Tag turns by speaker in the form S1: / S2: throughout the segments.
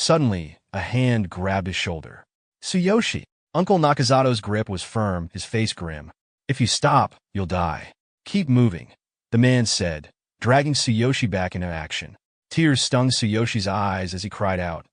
S1: Suddenly, a hand grabbed his shoulder. Tsuyoshi. Uncle Nakazato's grip was firm, his face grim. If you stop, you'll die. Keep moving, the man said, dragging Tsuyoshi back into action. Tears stung Tsuyoshi's eyes as he cried out,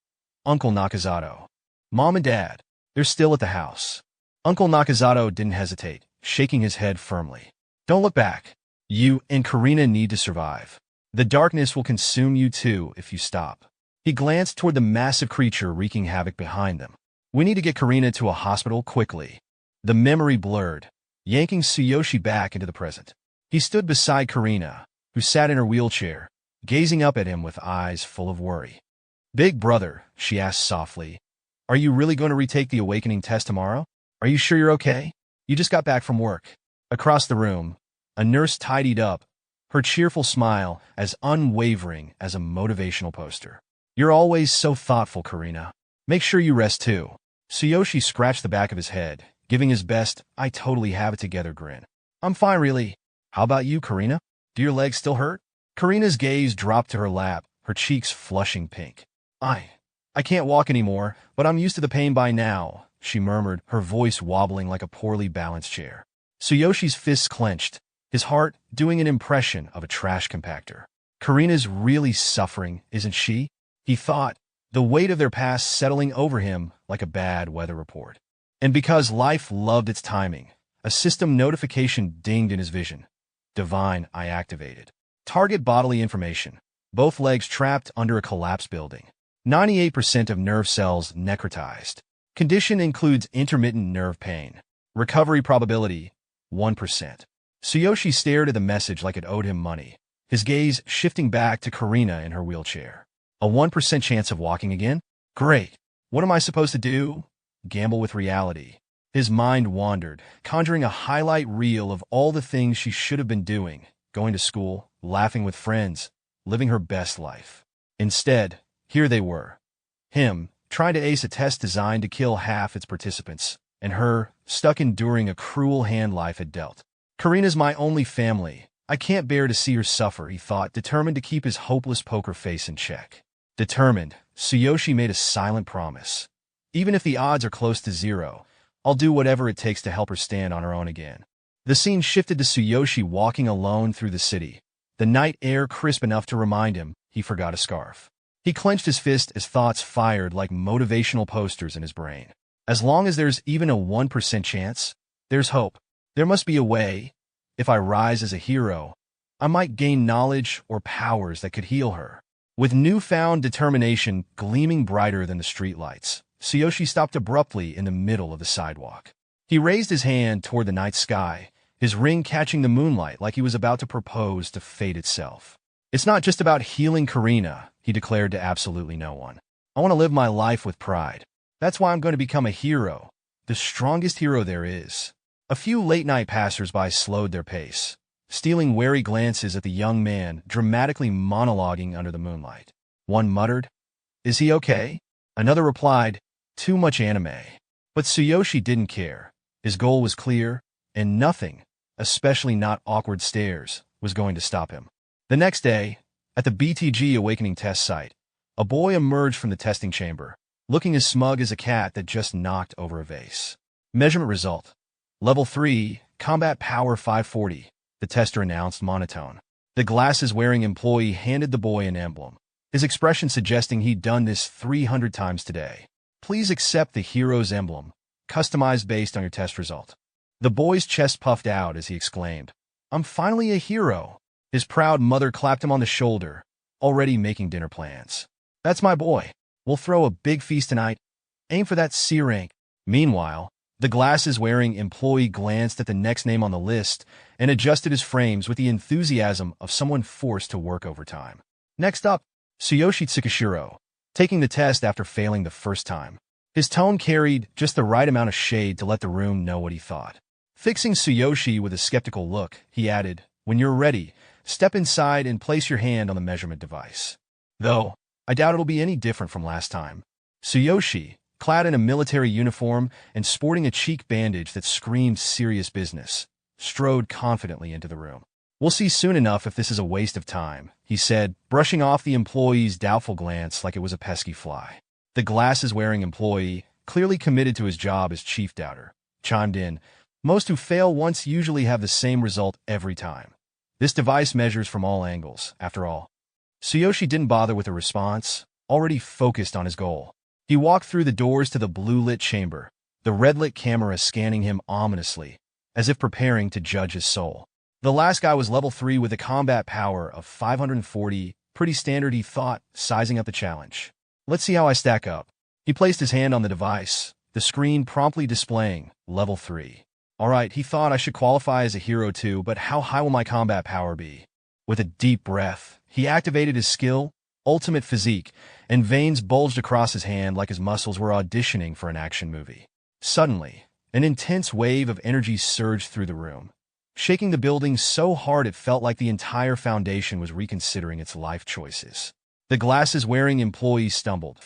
S1: Uncle Nakazato. Mom and Dad, they're still at the house. Uncle Nakazato didn't hesitate, shaking his head firmly. Don't look back. You and Karina need to survive. The darkness will consume you too if you stop. He glanced toward the massive creature wreaking havoc behind them. We need to get Karina to a hospital quickly. The memory blurred, yanking Tsuyoshi back into the present. He stood beside Karina, who sat in her wheelchair, gazing up at him with eyes full of worry. Big brother, she asked softly, are you really going to retake the awakening test tomorrow? Are you sure you're okay? You just got back from work. Across the room, a nurse tidied up, her cheerful smile as unwavering as a motivational poster. You're always so thoughtful, Karina. Make sure you rest too. Tsuyoshi scratched the back of his head, giving his best, I totally have it together grin. I'm fine, really. How about you, Karina? Do your legs still hurt? Karina's gaze dropped to her lap, her cheeks flushing pink. I can't walk anymore, but I'm used to the pain by now, she murmured, her voice wobbling like a poorly balanced chair. Tsuyoshi's fists clenched, his heart doing an impression of a trash compactor. Karina's really suffering, isn't she? He thought, the weight of their past settling over him like a bad weather report. And because life loved its timing, a system notification dinged in his vision. Divine Eye activated. Target bodily information. Both legs trapped under a collapsed building. 98% of nerve cells necrotized. Condition includes intermittent nerve pain. Recovery probability, 1%. Tsuyoshi stared at the message like it owed him money, his gaze shifting back to Karina in her wheelchair. A 1% chance of walking again? Great. What am I supposed to do? Gamble with reality. His mind wandered, conjuring a highlight reel of all the things she should have been doing, going to school, laughing with friends, living her best life. Instead, here they were. Him, trying to ace a test designed to kill half its participants, and her, stuck enduring a cruel hand life had dealt. Karina's my only family. I can't bear to see her suffer, he thought, determined to keep his hopeless poker face in check. Determined, Tsuyoshi made a silent promise. Even if the odds are close to zero, I'll do whatever it takes to help her stand on her own again. The scene shifted to Tsuyoshi walking alone through the city, the night air crisp enough to remind him he forgot a scarf. He clenched his fist as thoughts fired like motivational posters in his brain. As long as there's even a 1% chance, there's hope. There must be a way. If I rise as a hero, I might gain knowledge or powers that could heal her. With newfound determination gleaming brighter than the streetlights, Tsuyoshi stopped abruptly in the middle of the sidewalk. He raised his hand toward the night sky, his ring catching the moonlight like he was about to propose to fate itself. It's not just about healing Karina, he declared to absolutely no one. I want to live my life with pride. That's why I'm going to become a hero, the strongest hero there is. A few late-night passers-by slowed their pace, stealing wary glances at the young man dramatically monologuing under the moonlight. One muttered, "Is he okay?" Another replied, "Too much anime." But Tsuyoshi didn't care. His goal was clear, and nothing, especially not awkward stares, was going to stop him. The next day, at the BTG Awakening test site, a boy emerged from the testing chamber, looking as smug as a cat that just knocked over a vase. Measurement result. Level 3, Combat Power 540, the tester announced monotone. The glasses-wearing employee handed the boy an emblem, his expression suggesting he'd done this 300 times today. Please accept the hero's emblem, customized based on your test result. The boy's chest puffed out as he exclaimed, "I'm finally a hero." His proud mother clapped him on the shoulder, already making dinner plans. "That's my boy. We'll throw a big feast tonight. Aim for that C rank." Meanwhile, the glasses-wearing employee glanced at the next name on the list and adjusted his frames with the enthusiasm of someone forced to work overtime. Next up, Tsuyoshi Tsukishiro, taking the test after failing the first time. His tone carried just the right amount of shade to let the room know what he thought. Fixing Tsuyoshi with a skeptical look, he added, "When you're ready, step inside and place your hand on the measurement device. Though, I doubt it'll be any different from last time." Tsuyoshi, clad in a military uniform and sporting a cheek bandage that screamed serious business, strode confidently into the room. "We'll see soon enough if this is a waste of time," he said, brushing off the employee's doubtful glance like it was a pesky fly. The glasses-wearing employee, clearly committed to his job as chief doubter, chimed in. Most who fail once usually have the same result every time. This device measures from all angles, after all. Tsuyoshi didn't bother with a response, already focused on his goal. He walked through the doors to the blue-lit chamber, the red-lit camera scanning him ominously, as if preparing to judge his soul. The last guy was level 3 with a combat power of 540, pretty standard he thought, sizing up the challenge. Let's see how I stack up. He placed his hand on the device, the screen promptly displaying level 3. Alright, he thought I should qualify as a hero too, but how high will my combat power be? With a deep breath, he activated his skill, Ultimate Physique, and veins bulged across his hand like his muscles were auditioning for an action movie. Suddenly, an intense wave of energy surged through the room, shaking the building so hard it felt like the entire foundation was reconsidering its life choices. The glasses-wearing employee stumbled.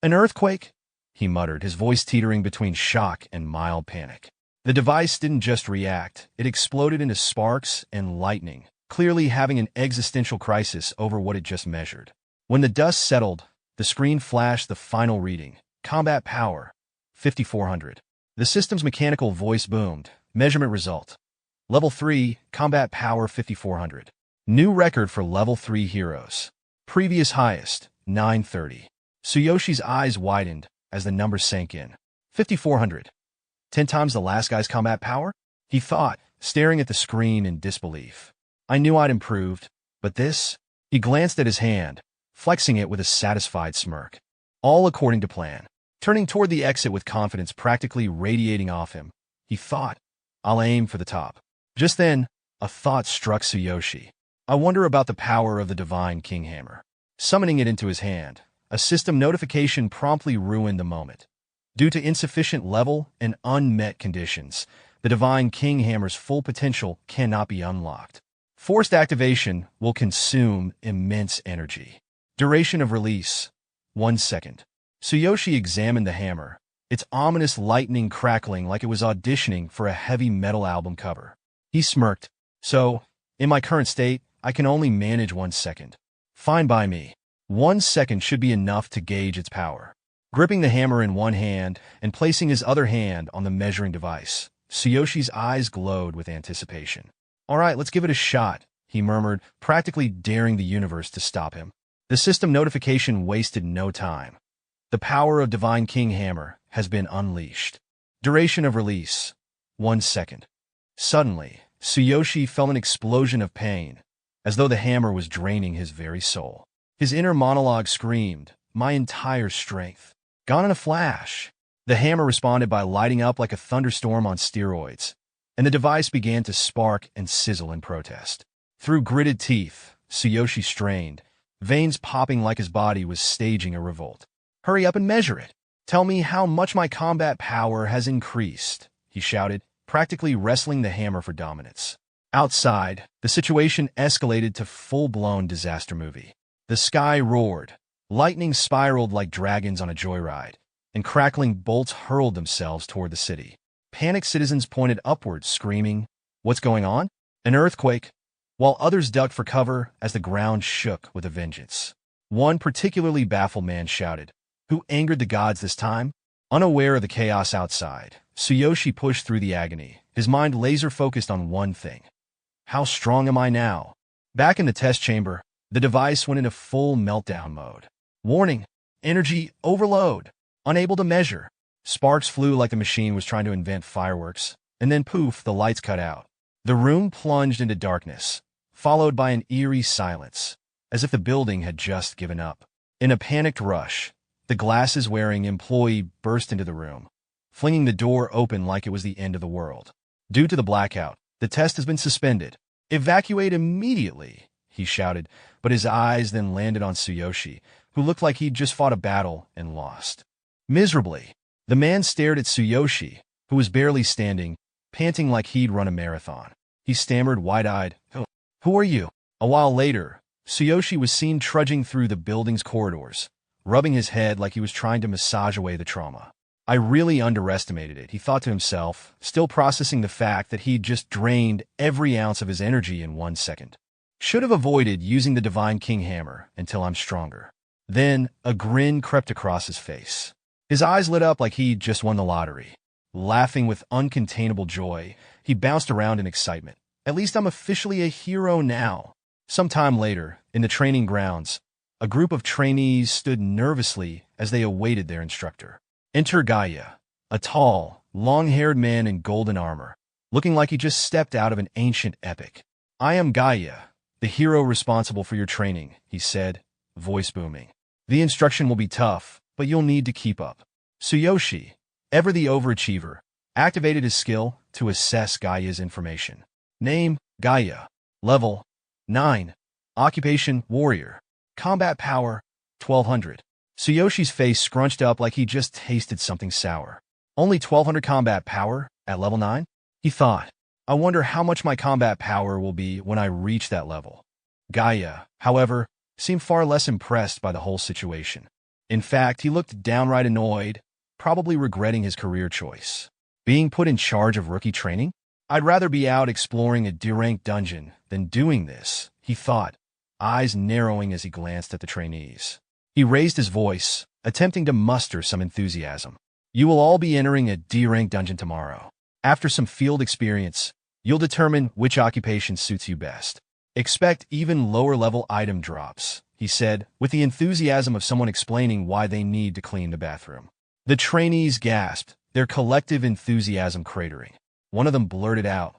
S1: An earthquake? He muttered, his voice teetering between shock and mild panic. The device didn't just react, it exploded into sparks and lightning, clearly having an existential crisis over what it just measured. When the dust settled, the screen flashed the final reading, combat power, 5400. The system's mechanical voice boomed, measurement result. Level 3, combat power 5400. New record for level 3 heroes. Previous highest, 930. Tsuyoshi's eyes widened as the number sank in. 5400. 10 times the last guy's combat power? He thought, staring at the screen in disbelief. I knew I'd improved, but this? He glanced at his hand, flexing it with a satisfied smirk. All according to plan. Turning toward the exit with confidence practically radiating off him, he thought, I'll aim for the top. Just then, a thought struck Tsuyoshi. I wonder about the power of the Divine King Hammer. Summoning it into his hand, a system notification promptly ruined the moment. Due to insufficient level and unmet conditions, the Divine King Hammer's full potential cannot be unlocked. Forced activation will consume immense energy. Duration of release, 1 second. Tsuyoshi examined the hammer, its ominous lightning crackling like it was auditioning for a heavy metal album cover. He smirked. So, in my current state, I can only manage 1 second. Fine by me. 1 second should be enough to gauge its power. Gripping the hammer in one hand and placing his other hand on the measuring device, Tsuyoshi's eyes glowed with anticipation. All right, let's give it a shot, he murmured, practically daring the universe to stop him. The system notification wasted no time. The power of Divine King Hammer has been unleashed. Duration of release, 1 second. Suddenly, Tsuyoshi felt an explosion of pain, as though the hammer was draining his very soul. His inner monologue screamed, my entire strength. Gone in a flash. The hammer responded by lighting up like a thunderstorm on steroids, and the device began to spark and sizzle in protest. Through gritted teeth, Tsuyoshi strained, veins popping like his body was staging a revolt. Hurry up and measure it. Tell me how much my combat power has increased, he shouted, practically wrestling the hammer for dominance. Outside, the situation escalated to full-blown disaster movie. The sky roared, lightning spiraled like dragons on a joyride, and crackling bolts hurled themselves toward the city. Panicked citizens pointed upwards, screaming, "What's going on?" An earthquake, while others ducked for cover as the ground shook with a vengeance. One particularly baffled man shouted, "Who angered the gods this time?" Unaware of the chaos outside, Tsuyoshi pushed through the agony, his mind laser-focused on one thing. How strong am I now? Back in the test chamber, the device went into full meltdown mode. Warning, energy overload, unable to measure. Sparks flew like the machine was trying to invent fireworks, and then poof, the lights cut out. The room plunged into darkness, followed by an eerie silence, as if the building had just given up. In a panicked rush, the glasses-wearing employee burst into the room, flinging the door open like it was the end of the world. Due to the blackout, the test has been suspended. Evacuate immediately, he shouted, but his eyes then landed on Tsuyoshi, who looked like he'd just fought a battle and lost. Miserably, the man stared at Tsuyoshi, who was barely standing, panting like he'd run a marathon. He stammered wide-eyed, "Who are you?" A while later, Tsuyoshi was seen trudging through the building's corridors, rubbing his head like he was trying to massage away the trauma. I really underestimated it, he thought to himself, still processing the fact that he'd just drained every ounce of his energy in 1 second. Should have avoided using the Divine King Hammer until I'm stronger. Then, a grin crept across his face. His eyes lit up like he'd just won the lottery. Laughing with uncontainable joy, he bounced around in excitement. At least I'm officially a hero now. Sometime later, in the training grounds, a group of trainees stood nervously as they awaited their instructor. Enter Gaia, a tall, long-haired man in golden armor, looking like he just stepped out of an ancient epic. I am Gaia, the hero responsible for your training, he said, voice booming. The instruction will be tough, but you'll need to keep up. Tsuyoshi, ever the overachiever, activated his skill to assess Gaia's information. Name, Gaia. Level, 9. Occupation, warrior. Combat power, 1200. Tsuyoshi's face scrunched up like he just tasted something sour. Only 1200 combat power at level 9? He thought. I wonder how much my combat power will be when I reach that level. Gaia, however, seemed far less impressed by the whole situation. In fact, he looked downright annoyed, probably regretting his career choice. Being put in charge of rookie training? I'd rather be out exploring a D-rank dungeon than doing this, he thought, eyes narrowing as he glanced at the trainees. He raised his voice, attempting to muster some enthusiasm. You will all be entering a D-rank dungeon tomorrow. After some field experience, you'll determine which occupation suits you best. Expect even lower-level item drops, he said, with the enthusiasm of someone explaining why they need to clean the bathroom. The trainees gasped, their collective enthusiasm cratering. One of them blurted out,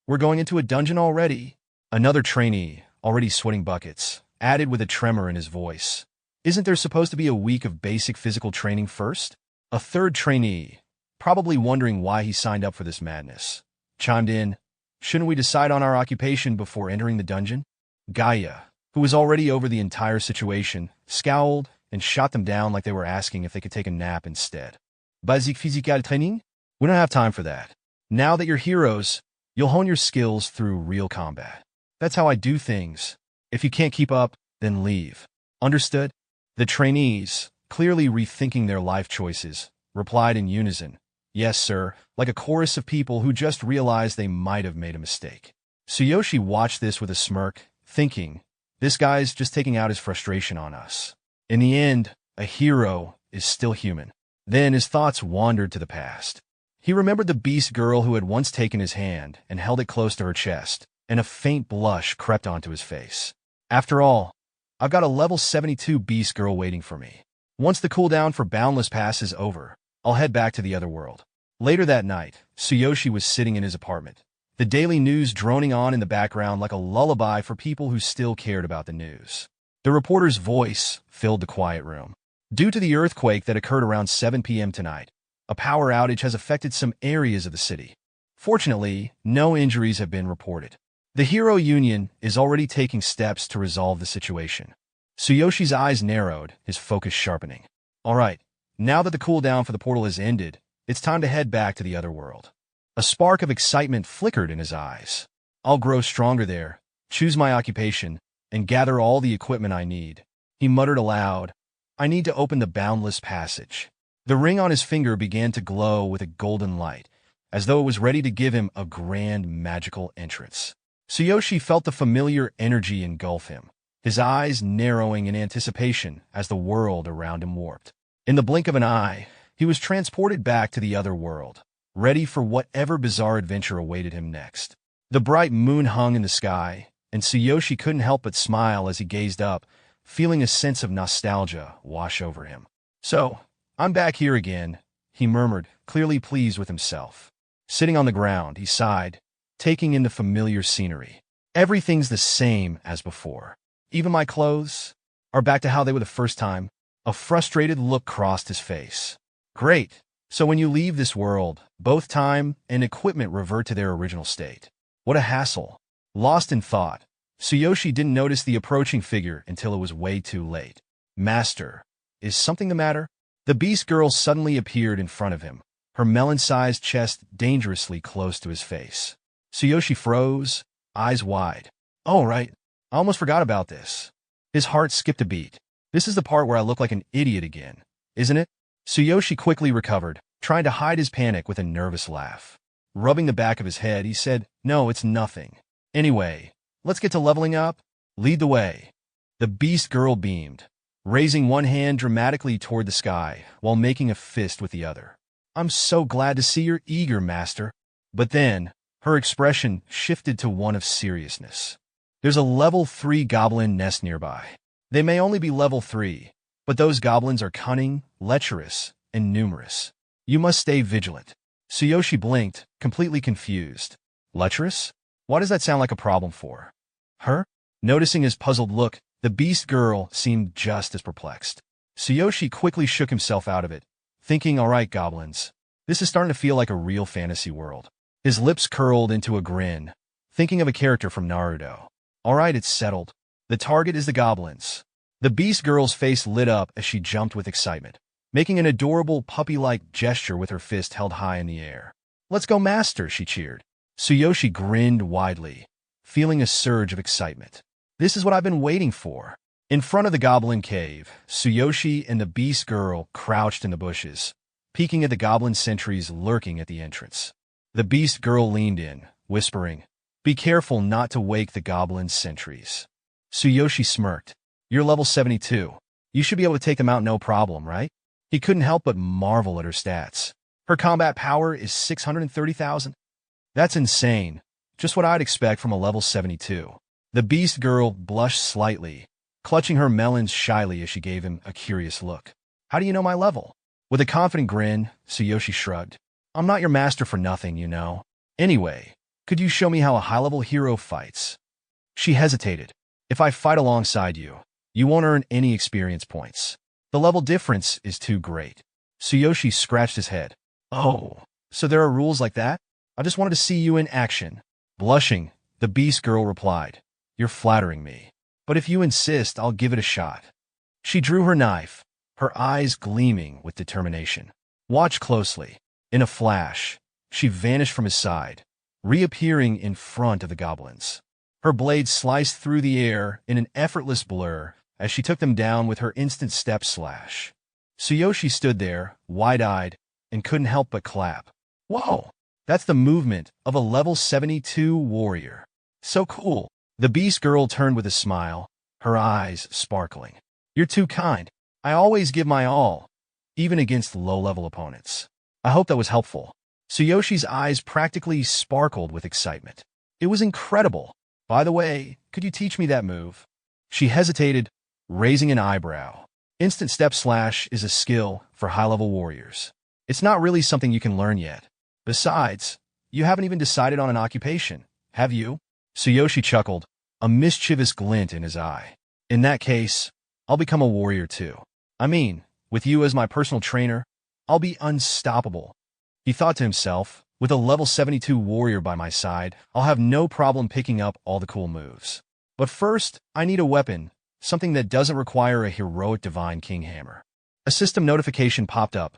S1: "We're going into a dungeon already?" Another trainee, already sweating buckets, added with a tremor in his voice, "Isn't there supposed to be a week of basic physical training first?" A third trainee, probably wondering why he signed up for this madness, chimed in, "Shouldn't we decide on our occupation before entering the dungeon?" Gaia, who was already over the entire situation, scowled and shot them down like they were asking if they could take a nap instead. Basic physical training? We don't have time for that. Now that you're heroes, you'll hone your skills through real combat. That's how I do things. If you can't keep up, then leave. Understood? The trainees, clearly rethinking their life choices, replied in unison, "Yes, sir," like a chorus of people who just realized they might have made a mistake. Tsuyoshi watched this with a smirk, thinking, this guy's just taking out his frustration on us. In the end, a hero is still human. Then his thoughts wandered to the past. He remembered the beast girl who had once taken his hand and held it close to her chest, and a faint blush crept onto his face. After all, I've got a level 72 beast girl waiting for me. Once the cooldown for Boundless Pass is over, I'll head back to the other world. Later that night, Tsuyoshi was sitting in his apartment, the daily news droning on in the background like a lullaby for people who still cared about the news. The reporter's voice filled the quiet room. Due to the earthquake that occurred around 7 p.m. tonight, a power outage has affected some areas of the city. Fortunately, no injuries have been reported. The Hero Union is already taking steps to resolve the situation. Tsuyoshi's eyes narrowed, his focus sharpening. All right, now that the cooldown for the portal has ended, it's time to head back to the other world. A spark of excitement flickered in his eyes. I'll grow stronger there, choose my occupation, and gather all the equipment I need. He muttered aloud, I need to open the Boundless Passage. The ring on his finger began to glow with a golden light, as though it was ready to give him a grand magical entrance. Tsuyoshi felt the familiar energy engulf him, his eyes narrowing in anticipation as the world around him warped. In the blink of an eye, he was transported back to the other world, ready for whatever bizarre adventure awaited him next. The bright moon hung in the sky, and Tsuyoshi couldn't help but smile as he gazed up, feeling a sense of nostalgia wash over him. So, I'm back here again, he murmured, clearly pleased with himself. Sitting on the ground, he sighed, taking in the familiar scenery. Everything's the same as before. Even my clothes are back to how they were the first time. A frustrated look crossed his face. Great. So when you leave this world, both time and equipment revert to their original state. What a hassle. Lost in thought, Tsuyoshi didn't notice the approaching figure until it was way too late. Master, is something the matter? The beast girl suddenly appeared in front of him, her melon-sized chest dangerously close to his face. Tsuyoshi froze, eyes wide. Oh, right. I almost forgot about this. His heart skipped a beat. This is the part where I look like an idiot again, isn't it? Tsuyoshi quickly recovered, trying to hide his panic with a nervous laugh. Rubbing the back of his head, he said, No, it's nothing. Anyway, let's get to leveling up. Lead the way. The beast girl beamed. raising one hand dramatically toward the sky while making a fist with the other. I'm so glad to see you're eager, master. But then, her expression shifted to one of seriousness. There's a level 3 goblin nest nearby. They may only be level 3, but those goblins are cunning, lecherous, and numerous. You must stay vigilant. Tsuyoshi blinked, completely confused. Lecherous? Why does that sound like a problem for her? Noticing his puzzled look, the beast girl seemed just as perplexed. Tsuyoshi quickly shook himself out of it, thinking, all right, goblins, this is starting to feel like a real fantasy world. His lips curled into a grin, thinking of a character from Naruto. All right, it's settled. The target is the goblins. The beast girl's face lit up as she jumped with excitement, making an adorable puppy-like gesture with her fist held high in the air. Let's go, master, she cheered. Tsuyoshi grinned widely, feeling a surge of excitement. This is what I've been waiting for. In front of the goblin cave, Tsuyoshi and the beast girl crouched in the bushes, peeking at the goblin sentries lurking at the entrance. The beast girl leaned in, whispering, "Be careful not to wake the goblin sentries." Tsuyoshi smirked. You're level 72. You should be able to take them out no problem, right? He couldn't help but marvel at her stats. Her combat power is 630,000. That's insane. Just what I'd expect from a level 72. The beast girl blushed slightly, clutching her melons shyly as she gave him a curious look. How do you know my level? With a confident grin, Tsuyoshi shrugged. I'm not your master for nothing, you know. Anyway, could you show me how a high-level hero fights? She hesitated. If I fight alongside you, you won't earn any experience points. The level difference is too great. Tsuyoshi scratched his head. Oh, so there are rules like that? I just wanted to see you in action. Blushing, the beast girl replied, You're flattering me. But if you insist, I'll give it a shot. She drew her knife, her eyes gleaming with determination. Watch closely. In a flash, she vanished from his side, reappearing in front of the goblins. Her blade sliced through the air in an effortless blur as she took them down with her instant step slash. Tsuyoshi stood there, wide-eyed, and couldn't help but clap. Whoa! That's the movement of a level 72 warrior. So cool. The beast girl turned with a smile, her eyes sparkling. You're too kind. I always give my all, even against low-level opponents. I hope that was helpful. Tsuyoshi's eyes practically sparkled with excitement. It was incredible. By the way, could you teach me that move? She hesitated, raising an eyebrow. Instant step slash is a skill for high-level warriors. It's not really something you can learn yet. Besides, you haven't even decided on an occupation, have you? Tsuyoshi chuckled, a mischievous glint in his eye. In that case, I'll become a warrior too. I mean, with you as my personal trainer, I'll be unstoppable. He thought to himself, with a level 72 warrior by my side, I'll have no problem picking up all the cool moves. But first, I need a weapon, something that doesn't require a heroic divine king hammer. A system notification popped up.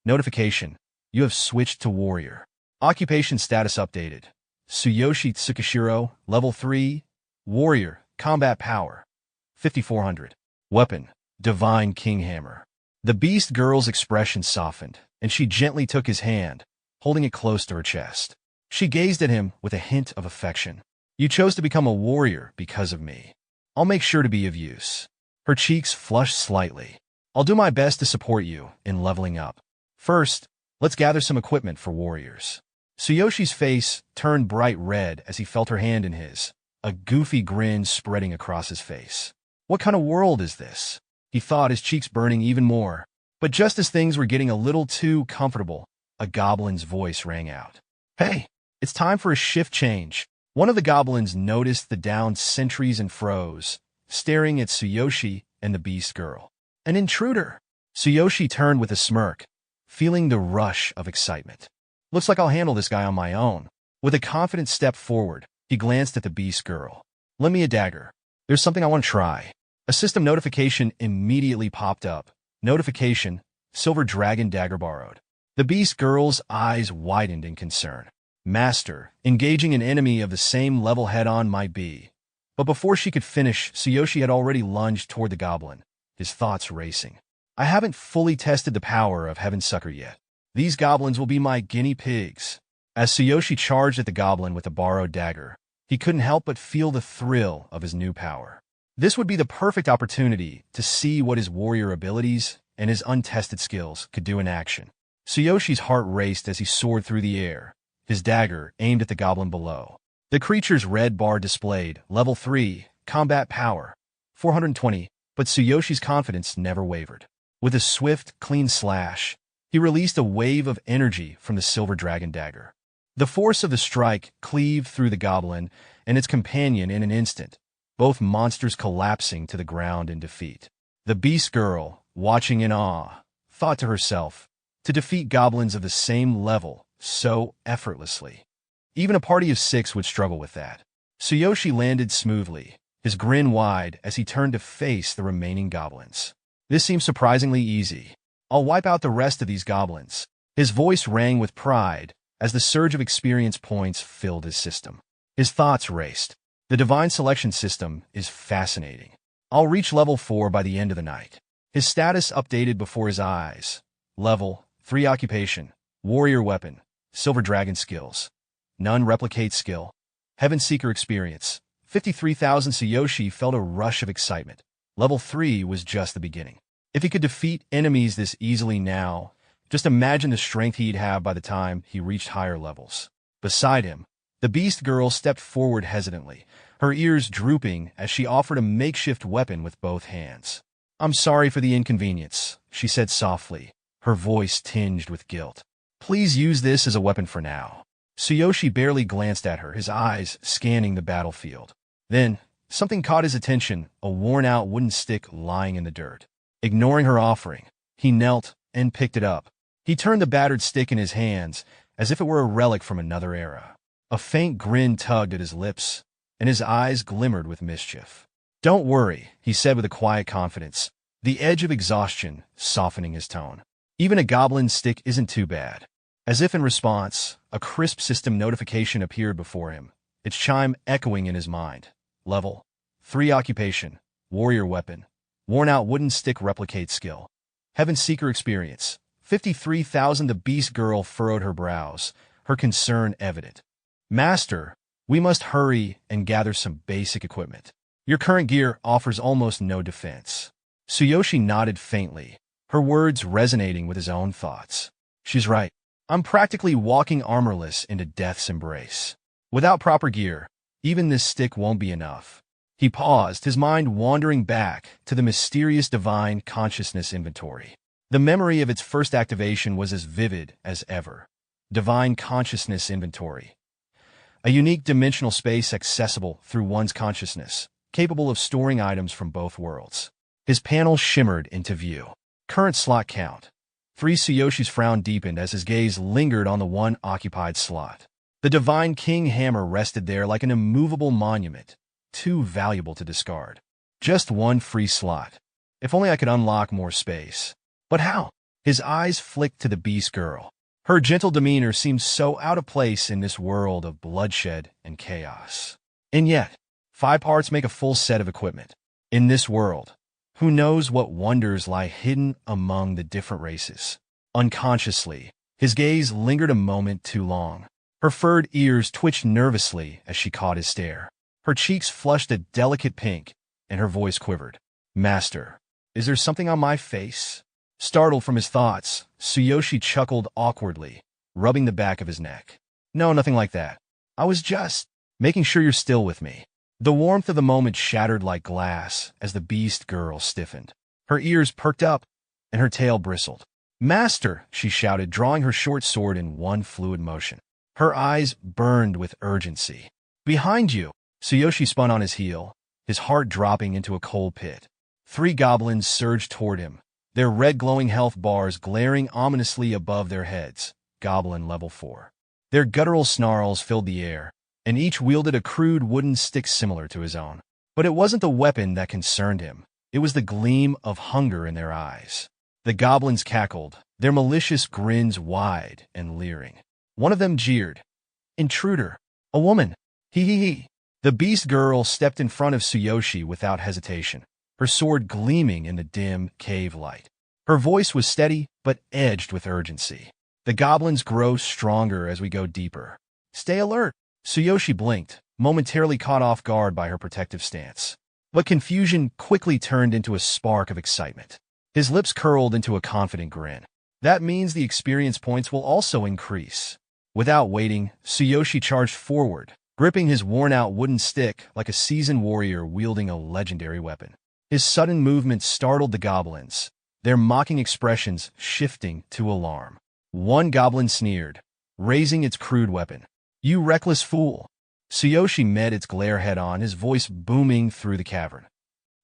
S1: Notification: you have switched to warrior. Occupation status updated. Tsuyoshi Tsukishiro, level 3, warrior, combat power, 5400. Weapon: divine king hammer. The beast girl's expression softened, and she gently took his hand, holding it close to her chest. She gazed at him with a hint of affection. You chose to become a warrior because of me. I'll make sure to be of use. Her cheeks flushed slightly. I'll do my best to support you in leveling up. First, let's gather some equipment for warriors. Tsuyoshi's face turned bright red as he felt her hand in his, a goofy grin spreading across his face. What kind of world is this? He thought, his cheeks burning even more. But just as things were getting a little too comfortable, a goblin's voice rang out. Hey, it's time for a shift change. One of the goblins noticed the downed sentries and froze, staring at Tsuyoshi and the beast girl. An intruder! Tsuyoshi turned with a smirk, feeling the rush of excitement. Looks like I'll handle this guy on my own. With a confident step forward, he glanced at the beast girl. Lend me a dagger. There's something I want to try. A system notification immediately popped up. Notification: Silver Dragon Dagger borrowed. The beast girl's eyes widened in concern. Master, engaging an enemy of the same level head-on might be. But before she could finish, Tsuyoshi had already lunged toward the goblin, his thoughts racing. I haven't fully tested the power of Heaven Sucker yet. These goblins will be my guinea pigs. As Tsuyoshi charged at the goblin with the borrowed dagger, he couldn't help but feel the thrill of his new power. This would be the perfect opportunity to see what his warrior abilities and his untested skills could do in action. Tsuyoshi's heart raced as he soared through the air, his dagger aimed at the goblin below. The creature's red bar displayed level 3, combat power, 420, but Tsuyoshi's confidence never wavered. With a swift, clean slash, he released a wave of energy from the silver dragon dagger. The force of the strike cleaved through the goblin and its companion in an instant, both monsters collapsing to the ground in defeat. The beast girl, watching in awe, thought to herself, to defeat goblins of the same level so effortlessly. Even a party of 6 would struggle with that. Tsuyoshi landed smoothly, his grin wide as he turned to face the remaining goblins. This seems surprisingly easy. I'll wipe out the rest of these goblins. His voice rang with pride as the surge of experience points filled his system. His thoughts raced. The divine selection system is fascinating. I'll reach level 4 by the end of the night. His status updated before his eyes. Level 3 occupation, warrior weapon, silver dragon skills. None replicate skill. Heaven Seeker experience. 53,000. Tsuyoshi felt a rush of excitement. Level 3 was just the beginning. If he could defeat enemies this easily now, just imagine the strength he'd have by the time he reached higher levels. Beside him, the beast girl stepped forward hesitantly, her ears drooping as she offered a makeshift weapon with both hands. "I'm sorry for the inconvenience," she said softly, her voice tinged with guilt. "Please use this as a weapon for now." Tsuyoshi barely glanced at her, his eyes scanning the battlefield. Then, something caught his attention, a worn-out wooden stick lying in the dirt. Ignoring her offering, he knelt and picked it up. He turned the battered stick in his hands as if it were a relic from another era. A faint grin tugged at his lips, and his eyes glimmered with mischief. "Don't worry," he said with a quiet confidence, the edge of exhaustion softening his tone. "Even a goblin stick isn't too bad." As if in response, a crisp system notification appeared before him, its chime echoing in his mind. Level 3 occupation, warrior weapon, worn-out wooden stick replicate skill. Heaven Seeker experience, 53,000. The beast girl furrowed her brows, her concern evident. "Master, we must hurry and gather some basic equipment. Your current gear offers almost no defense." Tsuyoshi nodded faintly, her words resonating with his own thoughts. "She's right. I'm practically walking armorless into death's embrace. Without proper gear, even this stick won't be enough." He paused, his mind wandering back to the mysterious divine consciousness inventory. The memory of its first activation was as vivid as ever. Divine consciousness inventory. A unique dimensional space accessible through one's consciousness, capable of storing items from both worlds. His panel shimmered into view. Current slot count. 3. Tsuyoshi's frown deepened as his gaze lingered on the one occupied slot. The Divine King hammer rested there like an immovable monument, too valuable to discard. Just one free slot. If only I could unlock more space. But how? His eyes flicked to the beast girl. Her gentle demeanor seemed so out of place in this world of bloodshed and chaos. And yet, 5 parts make a full set of equipment. In this world, who knows what wonders lie hidden among the different races? Unconsciously, his gaze lingered a moment too long. Her furred ears twitched nervously as she caught his stare. Her cheeks flushed a delicate pink, and her voice quivered. "Master, is there something on my face?" Startled from his thoughts, Tsuyoshi chuckled awkwardly, rubbing the back of his neck. "No, nothing like that. I was just making sure you're still with me." The warmth of the moment shattered like glass as the beast girl stiffened. Her ears perked up, and her tail bristled. "Master!" she shouted, drawing her short sword in one fluid motion. Her eyes burned with urgency. "Behind you!" Tsuyoshi spun on his heel, his heart dropping into a cold pit. 3 goblins surged toward him, their red glowing health bars glaring ominously above their heads. Goblin level 4. Their guttural snarls filled the air, and each wielded a crude wooden stick similar to his own. But it wasn't the weapon that concerned him. It was the gleam of hunger in their eyes. The goblins cackled, their malicious grins wide and leering. One of them jeered. "Intruder! A woman! Hee hee hee!" The beast girl stepped in front of Tsuyoshi without hesitation, her sword gleaming in the dim cave light. Her voice was steady, but edged with urgency. "The goblins grow stronger as we go deeper. Stay alert." Tsuyoshi blinked, momentarily caught off guard by her protective stance. But confusion quickly turned into a spark of excitement. His lips curled into a confident grin. That means the experience points will also increase. Without waiting, Tsuyoshi charged forward, gripping his worn-out wooden stick like a seasoned warrior wielding a legendary weapon. His sudden movement startled the goblins, their mocking expressions shifting to alarm. One goblin sneered, raising its crude weapon. "You reckless fool!" Tsuyoshi met its glare head-on, his voice booming through the cavern.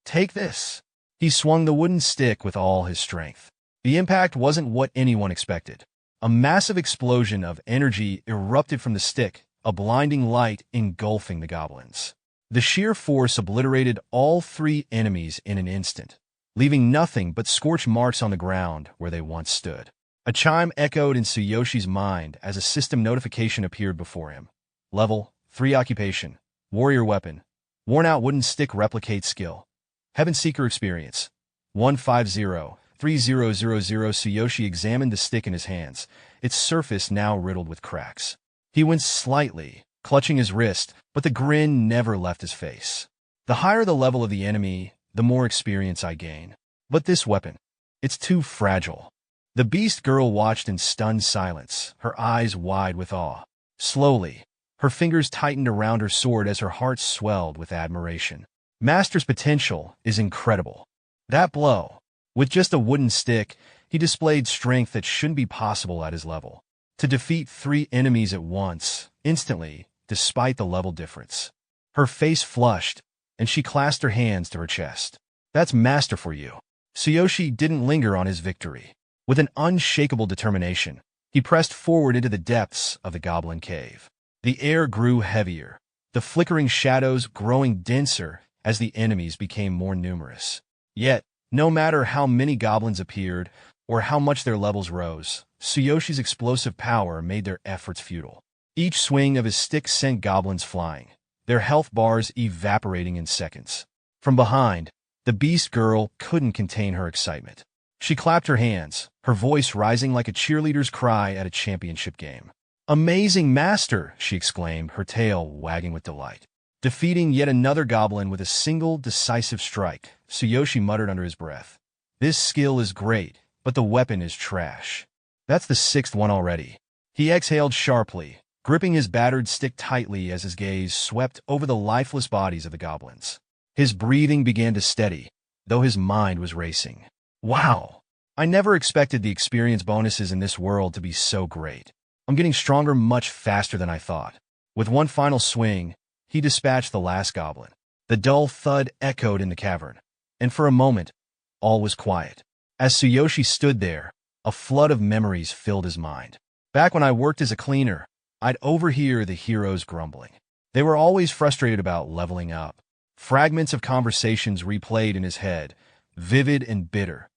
S1: "Take this!" He swung the wooden stick with all his strength. The impact wasn't what anyone expected. A massive explosion of energy erupted from the stick, a blinding light engulfing the goblins. The sheer force obliterated all three enemies in an instant, leaving nothing but scorch marks on the ground where they once stood. A chime echoed in Tsuyoshi's mind as a system notification appeared before him. Level 3 occupation, warrior weapon, worn-out wooden stick replicate skill, Heaven Seeker experience, 150-3000. Tsuyoshi examined the stick in his hands, its surface now riddled with cracks. He winced slightly, clutching his wrist, but the grin never left his face. The higher the level of the enemy, the more experience I gain. But this weapon, it's too fragile. The beast girl watched in stunned silence, her eyes wide with awe. Slowly, her fingers tightened around her sword as her heart swelled with admiration. Master's potential is incredible. That blow, with just a wooden stick, he displayed strength that shouldn't be possible at his level. To defeat three enemies at once, instantly, despite the level difference. Her face flushed, and she clasped her hands to her chest. That's master for you. Tsuyoshi didn't linger on his victory. With an unshakable determination, he pressed forward into the depths of the goblin cave. The air grew heavier, the flickering shadows growing denser as the enemies became more numerous. Yet, no matter how many goblins appeared or how much their levels rose, Tsuyoshi's explosive power made their efforts futile. Each swing of his stick sent goblins flying, their health bars evaporating in seconds. From behind, the beast girl couldn't contain her excitement. She clapped her hands, her voice rising like a cheerleader's cry at a championship game. "Amazing master!" she exclaimed, her tail wagging with delight. Defeating yet another goblin with a single decisive strike, Tsuyoshi muttered under his breath. "This skill is great, but the weapon is trash." "That's the sixth one already." He exhaled sharply, gripping his battered stick tightly as his gaze swept over the lifeless bodies of the goblins. His breathing began to steady, though his mind was racing. Wow! I never expected the experience bonuses in this world to be so great. I'm getting stronger much faster than I thought. With one final swing, he dispatched the last goblin. The dull thud echoed in the cavern, and for a moment, all was quiet. As Tsuyoshi stood there, a flood of memories filled his mind. Back when I worked as a cleaner, I'd overhear the heroes grumbling. They were always frustrated about leveling up. Fragments of conversations replayed in his head, vivid and bitter.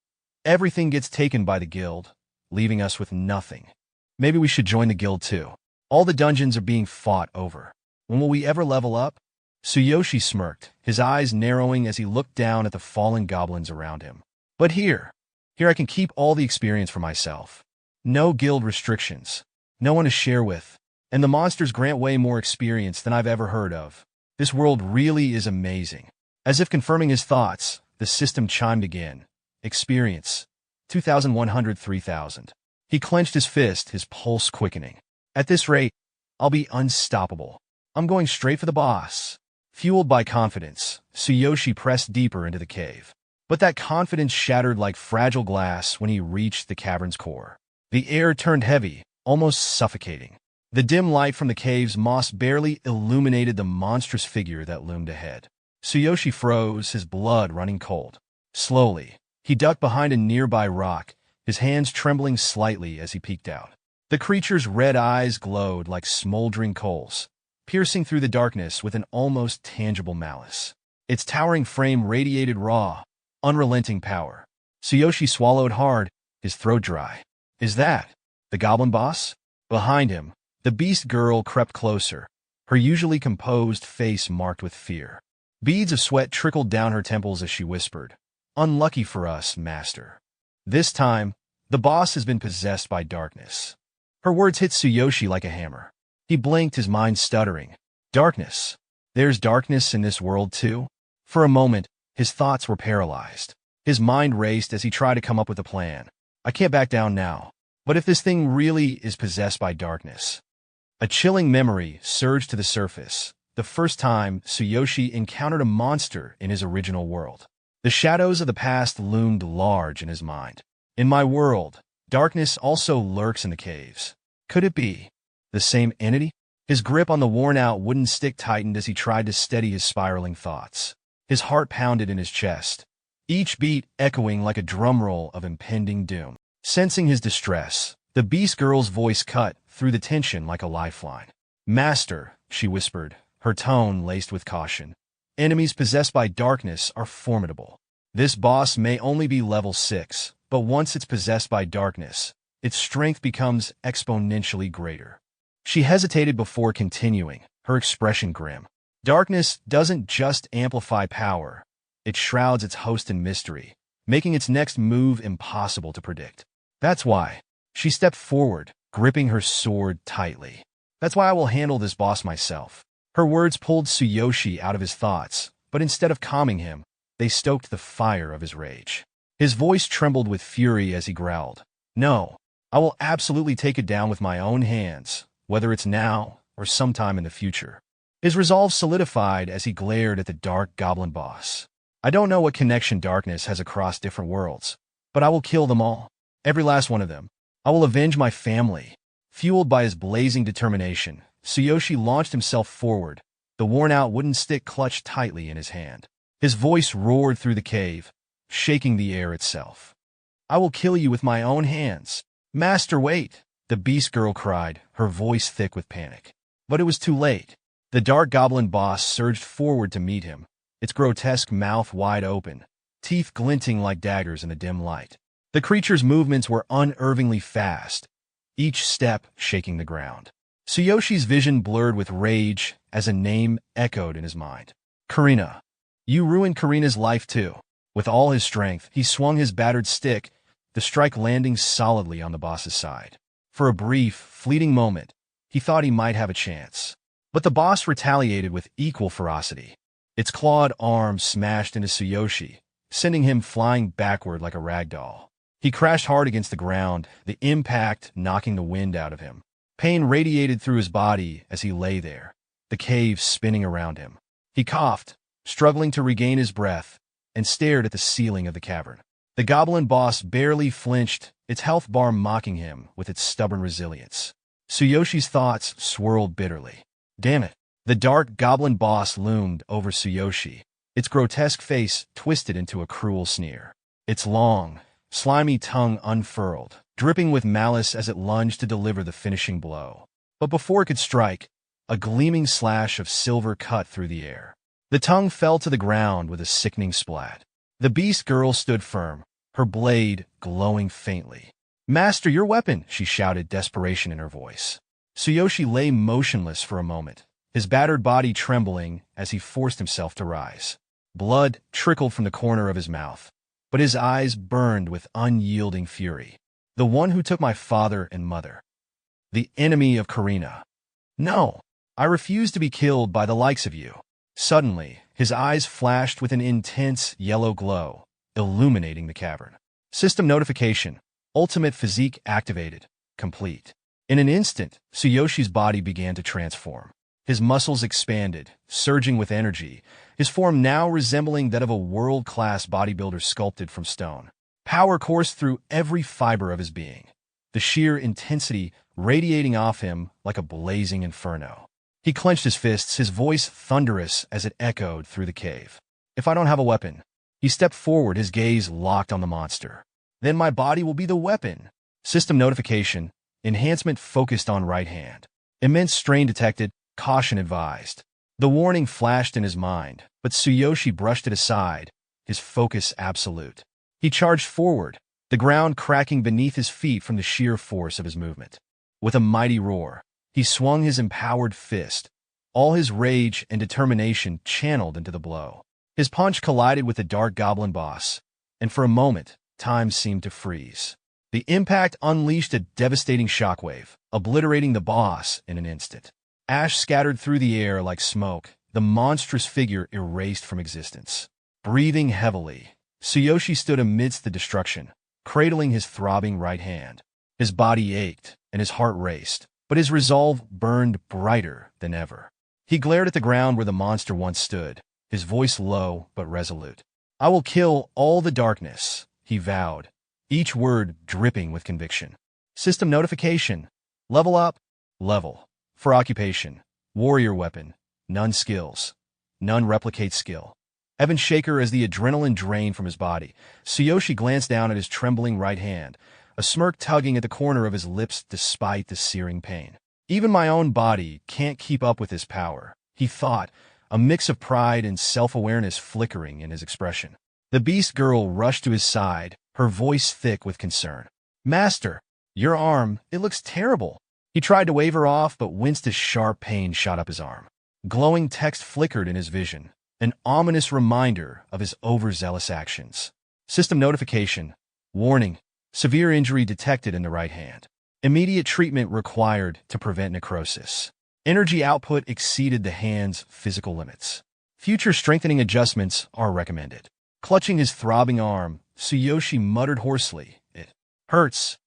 S1: Everything gets taken by the guild, leaving us with nothing. Maybe we should join the guild too. All the dungeons are being fought over. When will we ever level up? Tsuyoshi smirked, his eyes narrowing as he looked down at the fallen goblins around him. But here I can keep all the experience for myself. No guild restrictions, no one to share with, and the monsters grant way more experience than I've ever heard of. This world really is amazing. As if confirming his thoughts, the system chimed again. Experience, 2,100, 3,000. He clenched his fist, his pulse quickening. At this rate, I'll be unstoppable. I'm going straight for the boss. Fueled by confidence, Tsuyoshi pressed deeper into the cave. But that confidence shattered like fragile glass when he reached the cavern's core. The air turned heavy, almost suffocating. The dim light from the cave's moss barely illuminated the monstrous figure that loomed ahead. Tsuyoshi froze, his blood running cold. Slowly, he ducked behind a nearby rock, his hands trembling slightly as he peeked out. The creature's red eyes glowed like smoldering coals, piercing through the darkness with an almost tangible malice. Its towering frame radiated raw, unrelenting power. Tsuyoshi swallowed hard, his throat dry. Is that the goblin boss? Behind him, the beast girl crept closer, her usually composed face marked with fear. Beads of sweat trickled down her temples as she whispered, "Unlucky for us, master. This time, the boss has been possessed by darkness." Her words hit Tsuyoshi like a hammer. He blinked, his mind stuttering. Darkness? There's darkness in this world too? For a moment, his thoughts were paralyzed. His mind raced as he tried to come up with a plan. I can't back down now. But if this thing really is possessed by darkness? A chilling memory surged to the surface, the first time Tsuyoshi encountered a monster in his original world. The shadows of the past loomed large in his mind. In my world, darkness also lurks in the caves. Could it be the same entity? His grip on the worn-out wooden stick tightened as he tried to steady his spiraling thoughts. His heart pounded in his chest, each beat echoing like a drumroll of impending doom. Sensing his distress, the beast girl's voice cut through the tension like a lifeline. "Master," she whispered, her tone laced with caution. "Enemies possessed by darkness are formidable. This boss may only be level 6, but once it's possessed by darkness, its strength becomes exponentially greater." She hesitated before continuing, her expression grim. Darkness doesn't just amplify power, it shrouds its host in mystery, making its next move impossible to predict. That's why. She stepped forward, gripping her sword tightly. "That's why I will handle this boss myself." Her words pulled Tsuyoshi out of his thoughts, but instead of calming him, they stoked the fire of his rage. His voice trembled with fury as he growled, "No, I will absolutely take it down with my own hands, whether it's now or sometime in the future." His resolve solidified as he glared at the dark goblin boss. "I don't know what connection darkness has across different worlds, but I will kill them all. Every last one of them. I will avenge my family." Fueled by his blazing determination, Tsuyoshi launched himself forward, the worn-out wooden stick clutched tightly in his hand. His voice roared through the cave, shaking the air itself. "I will kill you with my own hands." "Master, wait!" the beast girl cried, her voice thick with panic. But it was too late. The dark goblin boss surged forward to meet him, its grotesque mouth wide open, teeth glinting like daggers in the dim light. The creature's movements were unervingly fast, each step shaking the ground. Tsuyoshi's vision blurred with rage as a name echoed in his mind. "Karina. You ruined Karina's life too." With all his strength, he swung his battered stick, the strike landing solidly on the boss's side. For a brief, fleeting moment, he thought he might have a chance. But the boss retaliated with equal ferocity. Its clawed arm smashed into Tsuyoshi, sending him flying backward like a rag doll. He crashed hard against the ground, the impact knocking the wind out of him. Pain radiated through his body as he lay there, the cave spinning around him. He coughed, struggling to regain his breath, and stared at the ceiling of the cavern. The goblin boss barely flinched, its health bar mocking him with its stubborn resilience. Tsuyoshi's thoughts swirled bitterly. Damn it! The dark goblin boss loomed over Tsuyoshi, its grotesque face twisted into a cruel sneer. Its long, slimy tongue unfurled, dripping with malice as it lunged to deliver the finishing blow. But before it could strike, a gleaming slash of silver cut through the air. The tongue fell to the ground with a sickening splat. The beast girl stood firm, her blade glowing faintly. "Master, your weapon!" she shouted, desperation in her voice. Tsuyoshi lay motionless for a moment, his battered body trembling as he forced himself to rise. Blood trickled from the corner of his mouth, but his eyes burned with unyielding fury. "The one who took my father and mother. The enemy of Karina. No, I refuse to be killed by the likes of you." Suddenly, his eyes flashed with an intense yellow glow, illuminating the cavern. System notification. Ultimate physique activated. Complete. In an instant, Tsuyoshi's body began to transform. His muscles expanded, surging with energy, his form now resembling that of a world-class bodybuilder sculpted from stone. Power coursed through every fiber of his being, the sheer intensity radiating off him like a blazing inferno. He clenched his fists, his voice thunderous as it echoed through the cave. "If I don't have a weapon..." He stepped forward, his gaze locked on the monster. "Then my body will be the weapon." System notification. Enhancement focused on right hand. Immense strain detected. Caution advised. The warning flashed in his mind, but Tsuyoshi brushed it aside, his focus absolute. He charged forward, the ground cracking beneath his feet from the sheer force of his movement. With a mighty roar, he swung his empowered fist, all his rage and determination channeled into the blow. His punch collided with the dark goblin boss, and for a moment, time seemed to freeze. The impact unleashed a devastating shockwave, obliterating the boss in an instant. Ash scattered through the air like smoke, the monstrous figure erased from existence. Breathing heavily, Tsuyoshi stood amidst the destruction, cradling his throbbing right hand. His body ached, and his heart raced, but his resolve burned brighter than ever. He glared at the ground where the monster once stood, his voice low but resolute. "I will kill all the darkness," he vowed, each word dripping with conviction. System notification. Level up. Level. For occupation. Warrior weapon. None skills. None replicate skill. Evan Shaker as the adrenaline drained from his body. Tsuyoshi glanced down at his trembling right hand, a smirk tugging at the corner of his lips despite the searing pain. Even my own body can't keep up with his power, he thought, a mix of pride and self-awareness flickering in his expression. The beast girl rushed to his side, her voice thick with concern. "Master, your arm, it looks terrible." He tried to wave her off, but winced as sharp pain shot up his arm. Glowing text flickered in his vision, an ominous reminder of his overzealous actions. System notification. Warning. Severe injury detected in the right hand. Immediate treatment required to prevent necrosis. Energy output exceeded the hand's physical limits. Future strengthening adjustments are recommended. Clutching his throbbing arm, Tsuyoshi muttered hoarsely, "It hurts,"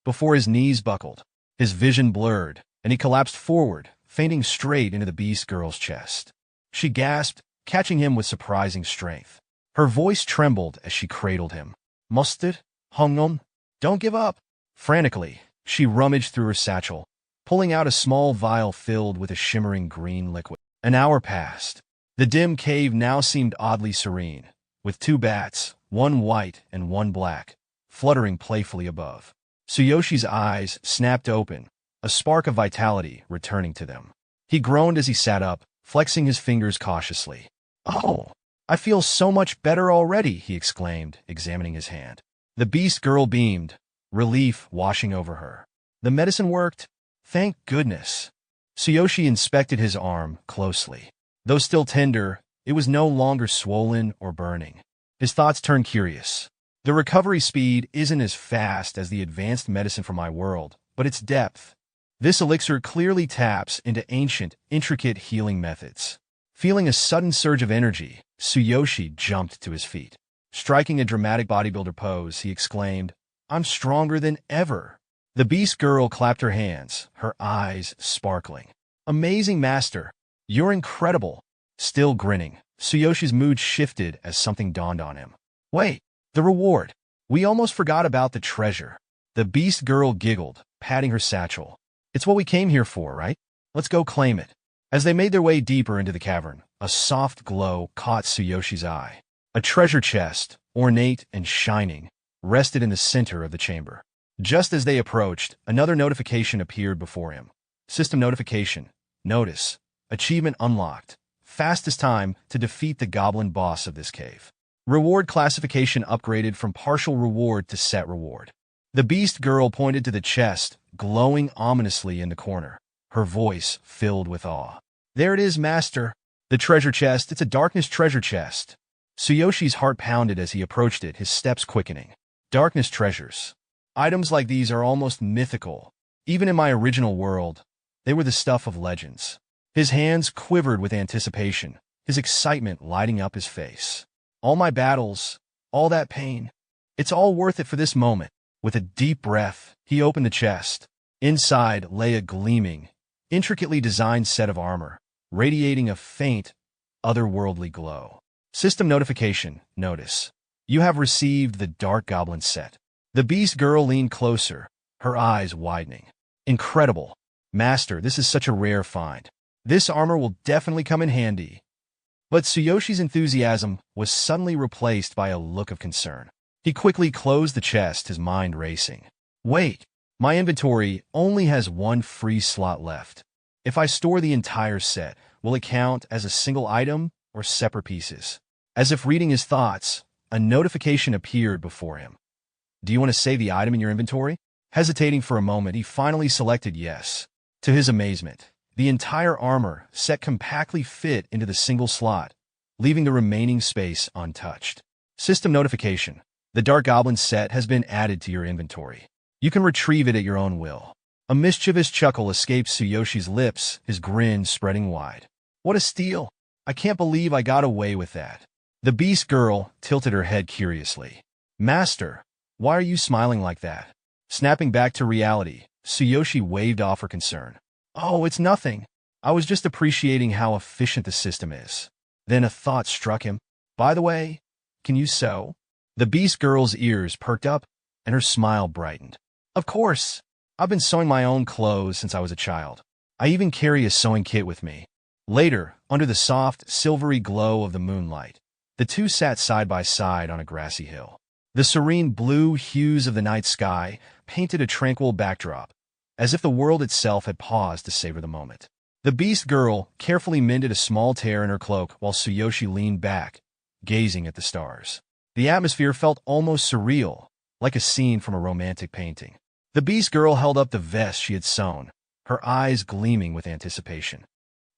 S1: before his knees buckled. His vision blurred, and he collapsed forward, fainting straight into the beast girl's chest. She gasped, catching him with surprising strength. Her voice trembled as she cradled him. "Mustard? Hung on? Don't give up." Frantically, she rummaged through her satchel, pulling out a small vial filled with a shimmering green liquid. An hour passed. The dim cave now seemed oddly serene, with two bats, one white and one black, fluttering playfully above. Tsuyoshi's eyes snapped open, a spark of vitality returning to them. He groaned as he sat up, flexing his fingers cautiously. "Oh, I feel so much better already," he exclaimed, examining his hand. The beast girl beamed, relief washing over her. "The medicine worked? Thank goodness." Tsuyoshi inspected his arm closely. Though still tender, it was no longer swollen or burning. His thoughts turned curious. The recovery speed isn't as fast as the advanced medicine from my world, but its depth. This elixir clearly taps into ancient, intricate healing methods. Feeling a sudden surge of energy, Tsuyoshi jumped to his feet. Striking a dramatic bodybuilder pose, he exclaimed, "I'm stronger than ever." The beast girl clapped her hands, her eyes sparkling. "Amazing, master. You're incredible." Still grinning, Tsuyoshi's mood shifted as something dawned on him. "Wait, the reward. We almost forgot about the treasure." The beast girl giggled, patting her satchel. "It's what we came here for, right? Let's go claim it." As they made their way deeper into the cavern, a soft glow caught Tsuyoshi's eye. A treasure chest, ornate and shining, rested in the center of the chamber. Just as they approached, another notification appeared before him. System notification. Notice. Achievement unlocked. Fastest time to defeat the goblin boss of this cave. Reward classification upgraded from partial reward to set reward. The beast girl pointed to the chest, glowing ominously in the corner, her voice filled with awe. "There it is, master. The treasure chest. It's a darkness treasure chest." Tsuyoshi's heart pounded as he approached it, his steps quickening. Darkness treasures. Items like these are almost mythical. Even in my original world, they were the stuff of legends. His hands quivered with anticipation, his excitement lighting up his face. All my battles, all that pain, it's all worth it for this moment. With a deep breath, he opened the chest. Inside lay a gleaming, intricately designed set of armor, radiating a faint, otherworldly glow. System notification. Notice. You have received the Dark Goblin set. The beast girl leaned closer, her eyes widening. "Incredible. Master, this is such a rare find. This armor will definitely come in handy." But Tsuyoshi's enthusiasm was suddenly replaced by a look of concern. He quickly closed the chest, his mind racing. "Wait, my inventory only has one free slot left. If I store the entire set, will it count as a single item or separate pieces?" As if reading his thoughts, a notification appeared before him. "Do you want to save the item in your inventory?" Hesitating for a moment, he finally selected yes. To his amazement, the entire armor set compactly fit into the single slot, leaving the remaining space untouched. System notification. The Dark Goblin set has been added to your inventory. You can retrieve it at your own will. A mischievous chuckle escaped Tsuyoshi's lips, his grin spreading wide. "What a steal! I can't believe I got away with that. The beast girl tilted her head curiously. Master, why are you smiling like that? Snapping back to reality, Tsuyoshi waved off her concern. Oh, it's nothing. I was just appreciating how efficient the system is. Then a thought struck him. By the way, can you sew? The beast girl's ears perked up, and her smile brightened. Of course. I've been sewing my own clothes since I was a child. I even carry a sewing kit with me. Later, under the soft, silvery glow of the moonlight, the two sat side by side on a grassy hill. The serene blue hues of the night sky painted a tranquil backdrop, as if the world itself had paused to savor the moment. The beast girl carefully mended a small tear in her cloak while Tsuyoshi leaned back, gazing at the stars. The atmosphere felt almost surreal, like a scene from a romantic painting. The beast girl held up the vest she had sewn, her eyes gleaming with anticipation.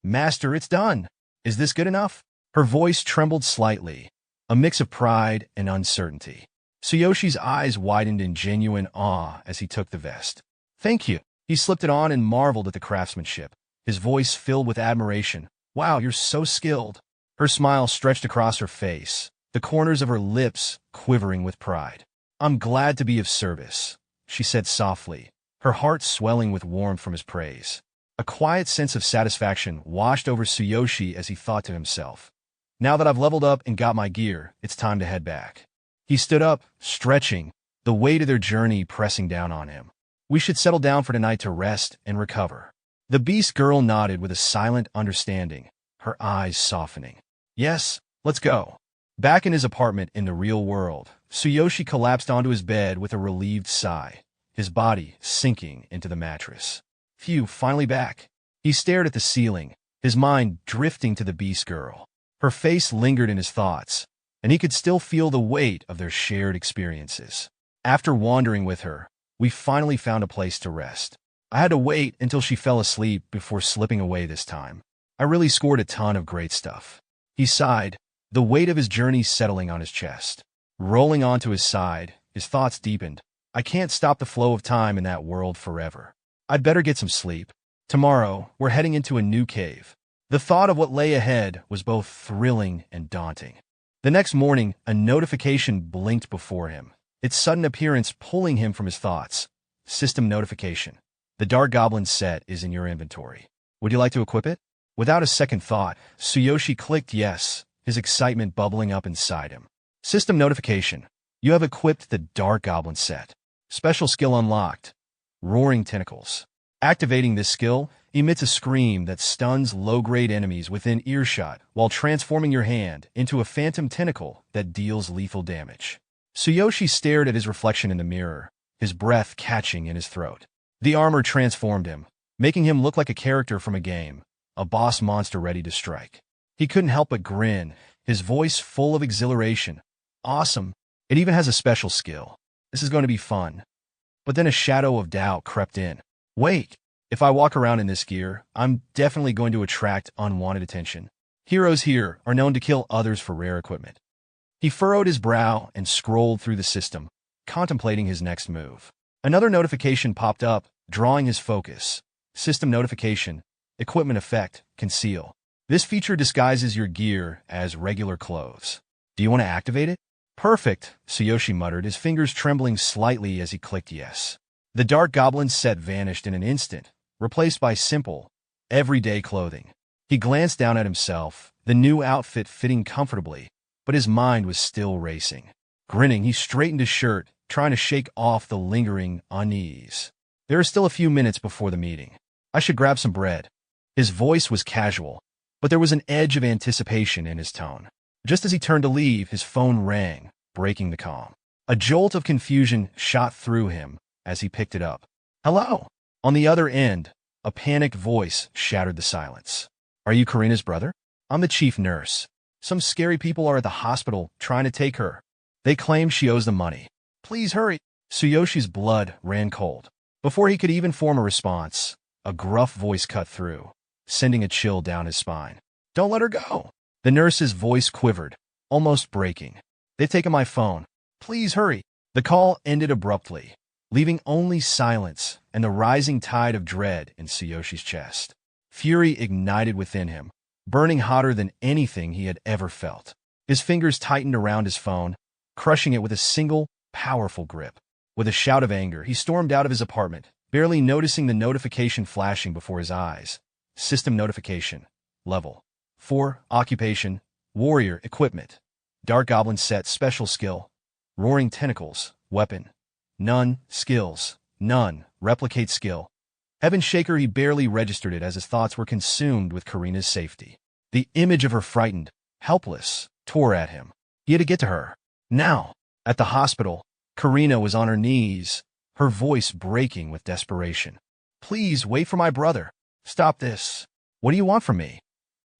S1: Master, it's done. Is this good enough? Her voice trembled slightly, a mix of pride and uncertainty. Tsuyoshi's eyes widened in genuine awe as he took the vest. Thank you. He slipped it on and marveled at the craftsmanship, his voice filled with admiration. Wow, you're so skilled. Her smile stretched across her face, the corners of her lips quivering with pride. I'm glad to be of service, she said softly, her heart swelling with warmth from his praise. A quiet sense of satisfaction washed over Tsuyoshi as he thought to himself. Now that I've leveled up and got my gear, it's time to head back. He stood up, stretching, the weight of their journey pressing down on him. We should settle down for tonight to rest and recover. The beast girl nodded with a silent understanding, her eyes softening. Yes, let's go. Back in his apartment in the real world, Tsuyoshi collapsed onto his bed with a relieved sigh, his body sinking into the mattress. Phew, finally back. He stared at the ceiling, his mind drifting to the beast girl. Her face lingered in his thoughts, and he could still feel the weight of their shared experiences. After wandering with her, we finally found a place to rest. I had to wait until she fell asleep before slipping away this time. I really scored a ton of great stuff. He sighed, the weight of his journey settling on his chest. Rolling onto his side, his thoughts deepened. I can't stop the flow of time in that world forever. I'd better get some sleep. Tomorrow, we're heading into a new cave. The thought of what lay ahead was both thrilling and daunting. The next morning, a notification blinked before him, its sudden appearance pulling him from his thoughts. System notification. The Dark Goblin set is in your inventory. Would you like to equip it? Without a second thought, Tsuyoshi clicked yes, his excitement bubbling up inside him. System notification. You have equipped the Dark Goblin set. Special skill unlocked. Roaring Tentacles. Activating this skill emits a scream that stuns low-grade enemies within earshot while transforming your hand into a phantom tentacle that deals lethal damage. Tsuyoshi stared at his reflection in the mirror, his breath catching in his throat. The armor transformed him, making him look like a character from a game, a boss monster ready to strike. He couldn't help but grin, his voice full of exhilaration. Awesome. It even has a special skill. This is going to be fun. But then a shadow of doubt crept in. Wait, if I walk around in this gear, I'm definitely going to attract unwanted attention. Heroes here are known to kill others for rare equipment. He furrowed his brow and scrolled through the system, contemplating his next move. Another notification popped up, drawing his focus. System notification. Equipment effect. Conceal. This feature disguises your gear as regular clothes. Do you want to activate it? Perfect, Tsuyoshi muttered, his fingers trembling slightly as he clicked yes. The Dark Goblin set vanished in an instant, replaced by simple, everyday clothing. He glanced down at himself, the new outfit fitting comfortably, but his mind was still racing. Grinning, he straightened his shirt, trying to shake off the lingering unease. There are still a few minutes before the meeting. I should grab some bread. His voice was casual, but there was an edge of anticipation in his tone. Just as he turned to leave, his phone rang, breaking the calm. A jolt of confusion shot through him as he picked it up. Hello? On the other end, a panicked voice shattered the silence. Are you Karina's brother? I'm the chief nurse. Some scary people are at the hospital trying to take her. They claim she owes them money. Please hurry. Tsuyoshi's blood ran cold. Before he could even form a response, a gruff voice cut through, sending a chill down his spine. Don't let her go. The nurse's voice quivered, almost breaking. They've taken my phone. Please hurry. The call ended abruptly, leaving only silence and the rising tide of dread in Tsuyoshi's chest. Fury ignited within him, burning hotter than anything he had ever felt. His fingers tightened around his phone, crushing it with a single, powerful grip. With a shout of anger, he stormed out of his apartment, barely noticing the notification flashing before his eyes. System notification. Level 4. Occupation. Warrior. Equipment. Dark Goblin set. Special skill. Roaring Tentacles. Weapon. None. Skills. None. Replicate skill. Heaven Shaker. He barely registered it as his thoughts were consumed with Karina's safety. The image of her frightened, helpless, tore at him. He had to get to her. Now. At the hospital, Karina was on her knees, her voice breaking with desperation. Please wait for my brother. Stop this. What do you want from me?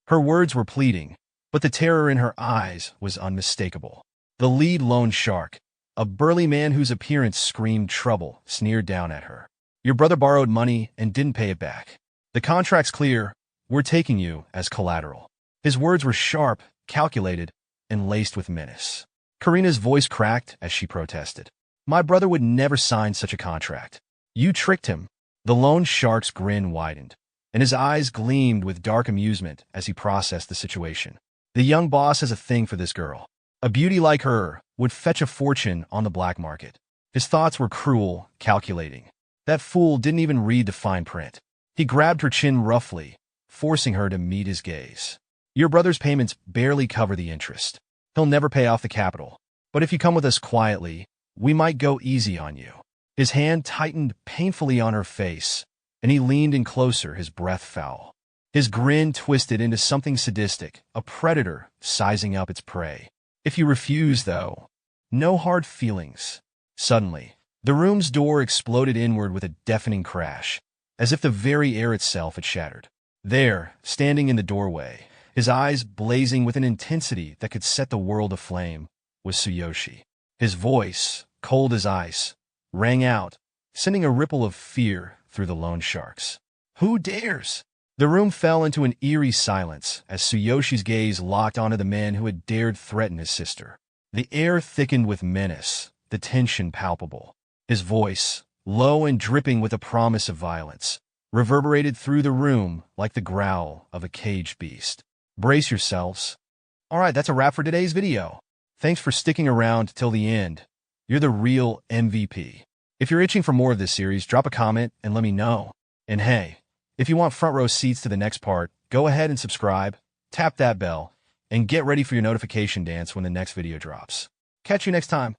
S1: Her words were pleading, but the terror in her eyes was unmistakable. The lead loan shark, a burly man whose appearance screamed trouble, sneered down at her. Your brother borrowed money and didn't pay it back. The contract's clear. We're taking you as collateral. His words were sharp, calculated, and laced with menace. Karina's voice cracked as she protested. My brother would never sign such a contract. You tricked him. The loan shark's grin widened, and his eyes gleamed with dark amusement as he processed the situation. The young boss has a thing for this girl. A beauty like her would fetch a fortune on the black market. His thoughts were cruel, calculating. That fool didn't even read the fine print. He grabbed her chin roughly, forcing her to meet his gaze. Your brother's payments barely cover the interest. He'll never pay off the capital. But if you come with us quietly, we might go easy on you. His hand tightened painfully on her face, and he leaned in closer, his breath foul. His grin twisted into something sadistic, a predator sizing up its prey. If you refuse, though, no hard feelings. Suddenly, the room's door exploded inward with a deafening crash, as if the very air itself had shattered. There, standing in the doorway, his eyes blazing with an intensity that could set the world aflame, was Tsuyoshi. His voice, cold as ice, rang out, sending a ripple of fear through the loan sharks. Who dares? The room fell into an eerie silence as Tsuyoshi's gaze locked onto the man who had dared threaten his sister. The air thickened with menace, the tension palpable. His voice, low and dripping with a promise of violence, reverberated through the room like the growl of a caged beast. Brace yourselves. Alright, that's a wrap for today's video. Thanks for sticking around till the end. You're the real MVP. If you're itching for more of this series, drop a comment and let me know. And hey, if you want front row seats to the next part, go ahead and subscribe, tap that bell, and get ready for your notification dance when the next video drops. Catch you next time.